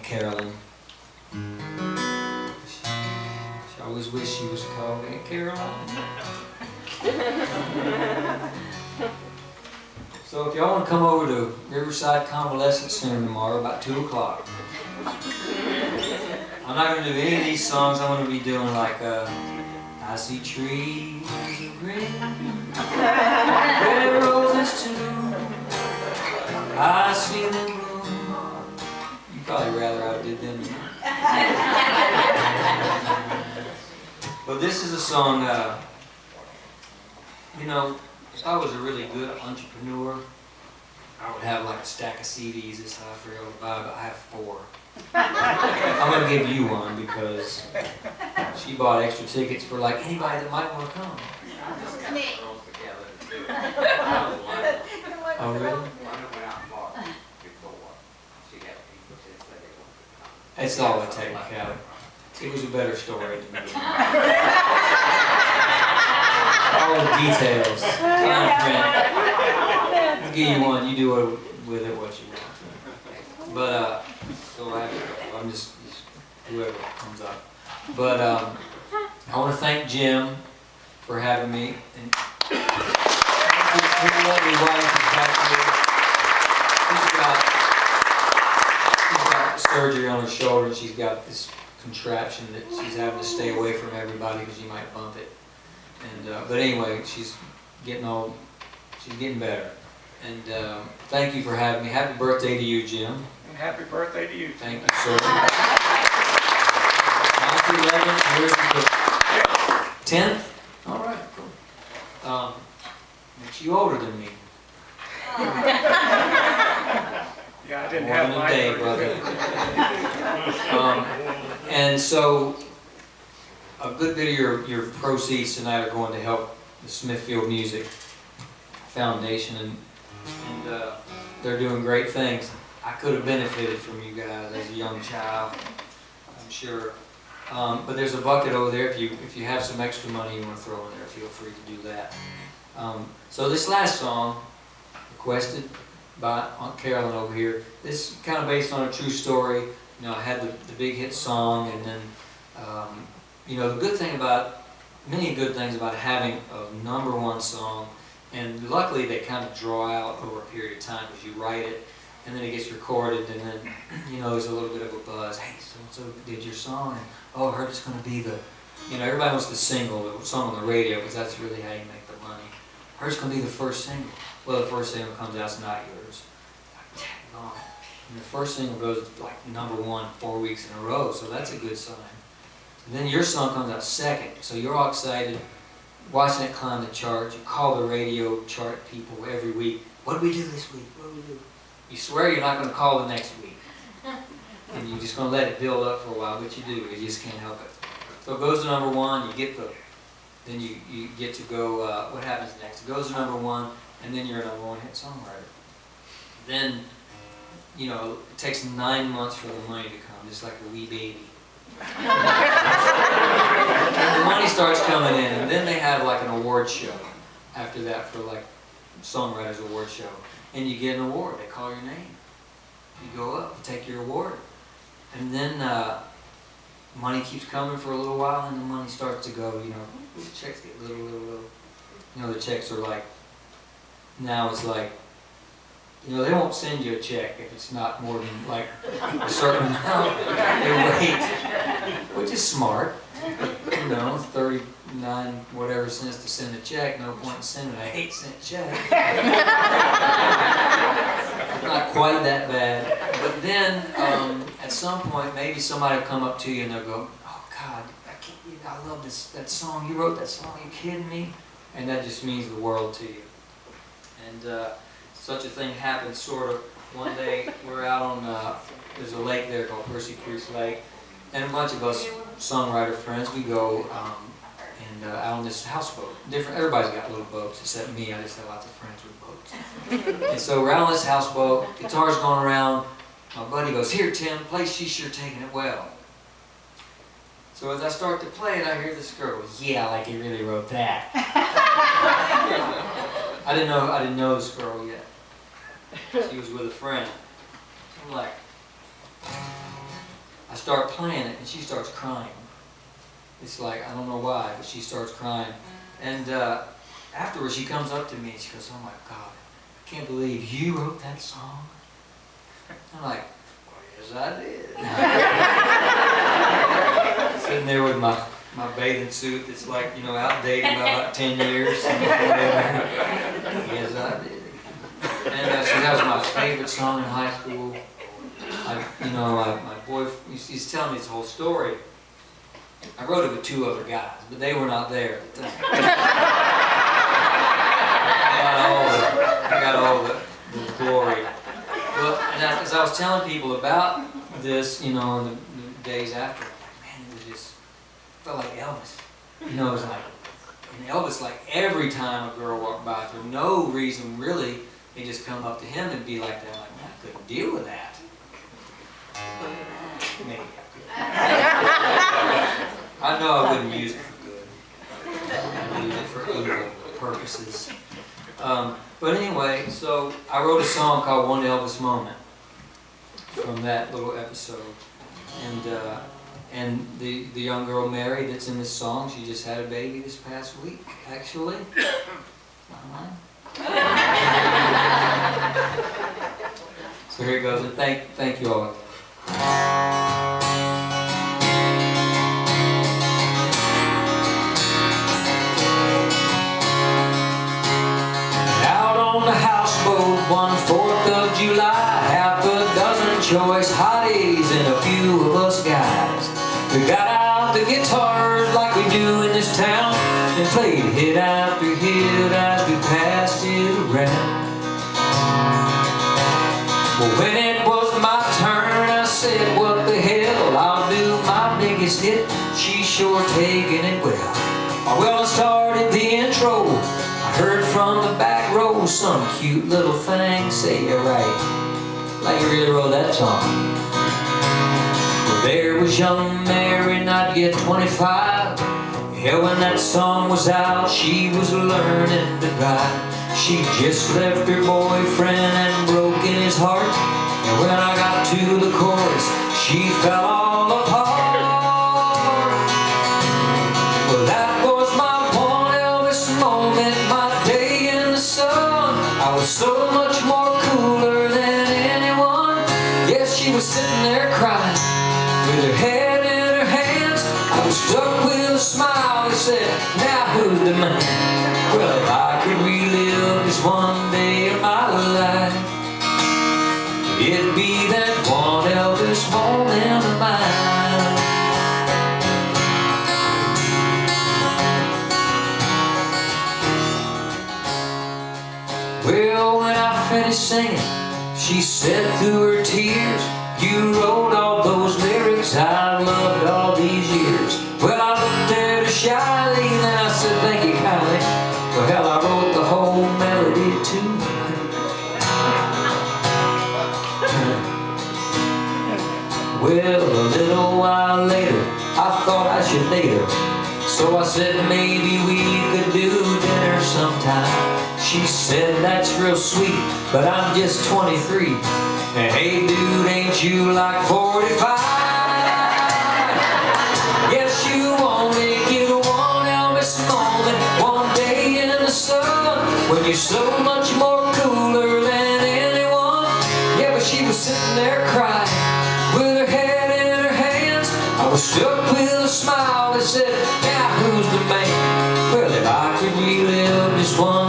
Carolyn. She always wished she was called Aunt Caroline. So if y'all want to come over to Riverside Convalescent Center tomorrow about 2 o'clock. I'm not going to do any of these songs. I'm going to be doing like I see trees of green, red roses too. I see them bloom. You'd probably rather I did than you. But this is a song, you know, if I was a really good entrepreneur, I would have like a stack of CDs this high for y'all to buy, but I have 4. I'm going to give you one because she bought extra tickets for like anybody that might want to come. Oh, really? It's all a technicality. It was a better story than me. All the details. Fine print. I'll give you one. You do with it what you want. But, so I'm just whoever comes up. But I want to thank Jim for having me. And her lovely wife is back here. She's got surgery on her shoulder, and she's got this contraption that she's having to stay away from everybody because you might bump it. And but anyway, she's getting better. And thank you for having me. Happy birthday to you, Jim. And happy birthday to you. Thank you, sir. 11th, where's the 10th? All right, cool. Makes you older than me. Yeah, I didn't More have than a my day, brother. And so, a good bit of your proceeds tonight are going to help the Smithfield Music Foundation, and they're doing great things. I could have benefited from you guys as a young child, I'm sure. But there's a bucket over there. If you have some extra money you want to throw in there, feel free to do that. So this last song, requested by Aunt Carolyn over here, this is kind of based on a true story. You know, I had the big hit song, and then you know, many good things about having a #1 song, and luckily they kind of draw out over a period of time because you write it, and then it gets recorded, and then, you know, there's a little bit of a buzz. Hey, so-and-so did your song, and oh, I heard it's going to be the, you know, everybody wants the single, the song on the radio, because that's really how you make the money. I heard it's going to be the first single. Well, the first single comes out, it's not yours. Tag on. And the first single goes like #1 4 weeks in a row, so that's a good sign. And then your song comes out second, so you're all excited, watching it climb the charts. You call the radio chart people every week. What do we do this week? What do we do? You swear you're not going to call the next week. And you're just going to let it build up for a while, but you do. You just can't help it. So it goes to #1, then you get to go, what happens next? It goes to #1, and then you're a #1 hit songwriter. Then, you know, it takes 9 months for the money to come, just like a wee baby. And the money starts coming in, and then they have like an award show after that for like Songwriters Award Show. And you get an award, they call your name. You go up, you take your award. And then money keeps coming for a little while, and the money starts to go, you know, the checks get little. You know, the checks are like, now it's like, you know, they won't send you a check if it's not more than like a certain amount. They wait, which is smart. You know, 39 whatever cents to send a check, no point in sending an 8-cent check. Not quite that bad. But then, at some point, maybe somebody will come up to you and they'll go, oh God, I love that song, you wrote that song, are you kidding me? And that just means the world to you. And such a thing happened sort of. One day, we're out on, there's a lake there called Percy Creek Lake, and a bunch of us songwriter friends, we go out on this houseboat. Everybody's got little boats, except me. I just have lots of friends with boats. And so we're out on this houseboat, guitar's going around. My buddy goes, here Tim, play She's Sure Taking It Well. So as I start to play it, I hear this girl go, yeah, like he really wrote that. I didn't know this girl yet. She was with a friend. I'm like, start playing it, and she starts crying. It's like, I don't know why, but she starts crying. And afterwards, she comes up to me and she goes, "Oh my God, I can't believe you wrote that song." I'm like, "Well, yes, I did." Sitting there with my bathing suit that's like, you know, outdated by about 10 years. Yes, I did. And so that was my favorite song in high school. My boyfriend, he's telling me this whole story. I wrote it with 2 other guys, but they were not there at the time. I got all the glory. Well, and as I was telling people about this, in the days after, I'm like, man, it just felt like Elvis. It was like, and Elvis, like every time a girl walked by, for no reason really, they just come up to him and be like that. I'm like, man, I couldn't deal with that. Maybe I know I wouldn't use it for good. I'd use it for evil purposes. But anyway, so I wrote a song called "One Elvis Moment" from that little episode. And the young girl Mary that's in this song, she just had a baby this past week, actually. Not mine. So here it goes, and thank you all. Out on the houseboat, 1/4 of July, half a dozen choice hotties and a few of us guys. We got out the guitars like we do in this town and played hit after hit as we passed it around. Well, when it was my turn, I said, "What the hell, I'll do my biggest hit. She's sure taking it well." Well, I started the intro. I heard from the back row some cute little thing say, "You're right, like you really wrote that song." Well, there was young Mary, not yet 25. Hell, when that song was out, she was learning to drive. She just left her boyfriend and broken his heart. And when I got to the chorus, she fell all apart. Well, that was my one Elvis moment, my day in the sun. I was so much more cooler than anyone. Yes, she was sitting there crying with her head in her hands. I was stuck with a smile that said, "Now who's the man?" Well, if I could relive this one day of my life, it'd be that one Elvis moment of mine. Well, when I finished singing, she said through her tears, "You wrote all those lyrics I loved all these years." Well, I looked at her shyly, then I said, "Thank you kindly." Well, hell, I wrote the whole melody too. Well, a little while later, I thought I should date her. So I said maybe we could do dinner sometime. She said, "That's real sweet, but I'm just 23. And hey dude, ain't you like 45? Yes, you only get one Elvis moment, one day in the sun, when you're so much more cooler than anyone." Yeah, but she was sitting there crying with her head in her hands. I was stuck with a smile that said, "Now who's the man?" Well, if I could relive this one